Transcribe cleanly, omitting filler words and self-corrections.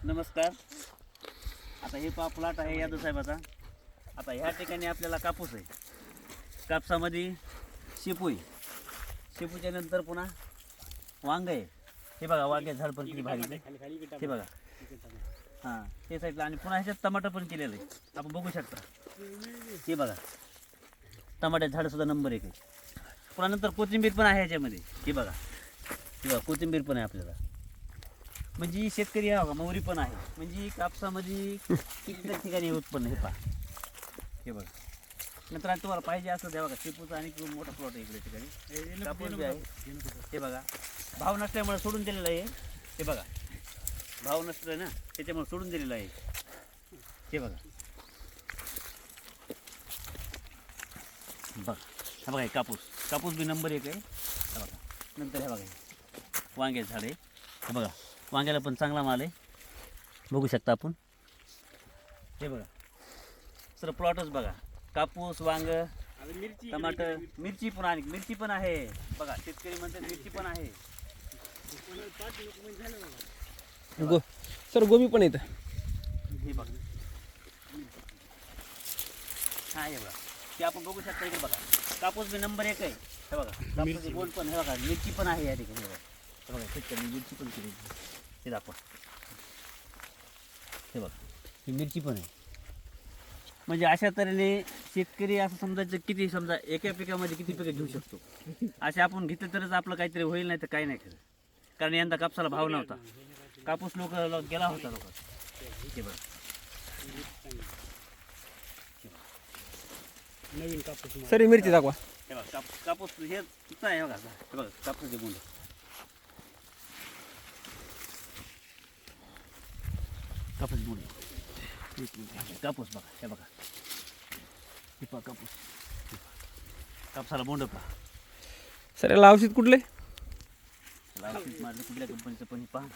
नमस्कार. आता हे प्लॉट आहे यादव साहेबाचा. आता ह्या ठिकाणी आपल्याला कापूस आहे. कापसामध्ये शेपू आहे. शेपूच्या नंतर पुन्हा वांग आहे. हे बघा वांगे झाड पण किती भारी आहे. हे बघा हां ते साईडला. आणि पुन्हा ह्याच्यात टमाटर पण केलेलं आहे. आपण बघू शकता. हे बघा टमाट्याचं झाड सुद्धा नंबर 1 आहे. पुन्हा नंतर कोथिंबीर पण आहे ह्याच्यामध्ये. हे बघा कोथिंबीर पण आहे आपल्याला. म्हणजे शेतकरी हा मोहरी पण आहे. म्हणजे कापसामध्ये कितीतरी ठिकाणी उत्पन्न. हे पहा हे बघा. नंतर आणि तुम्हाला पाहिजे असं ते बघा शेपूचा आणि मोठा प्लॉट आहे इकडे ठिकाणी. कापूस बी आहे. हे बघा भाव नसल्यामुळे सोडून दिलेलं आहे. हे बघा भाव नसलं ना त्याच्यामुळे सोडून दिलेलं आहे. हे बघा बघा हा बघा हे कापूस बी नंबर 1 आहे. हे बघा नंतर हे बघा वांग्याचं झाड आहे. हे बघा वांग्याला पण चांगला माल आहे. बघू शकता आपण. हे बघा सर प्लॉटच बघा. कापूस वांग टमाटर मिरची पण आणि मिरची पण आहे. बघा शेतकरी म्हणतात मिरची पण आहे. सर गोबी पण येतं. हे बघा हा हे बघा ते आपण बघू शकता. इकडे बघा कापूस बी नंबर 1 आहे. हे बघा कापूस गोल पण. हे बघा मिरची पण आहे या ठिकाणी. हे बघा शेतकरी मिरची पण केली. हे दाखवा. हे बघा ही मिरची पण आहे. म्हणजे अशा तऱ्हेने शेतकरी असं समजायचं किती समजा एका पिकामध्ये किती पिकं घेऊ शकतो. असे आपण घेतलं तरच आपलं काहीतरी होईल. नाही तर काही नाही खरं. कारण यंदा कापसाला भाव नव्हता. कापूस गेला होता लोक. हे बघा नवीन कापूस. सर मिरची दाखवा. हे बघा कापूस हे किती आहे बघा. हे बघा कापूसचे गुंड. कापूस गुंड कापूस बघा. हे बघा हे पहा कापूस. कापसाला बोंड पहा. सर याला औषध कुठले? औषध मारलं कुठल्या कंपनीचं पण पहा.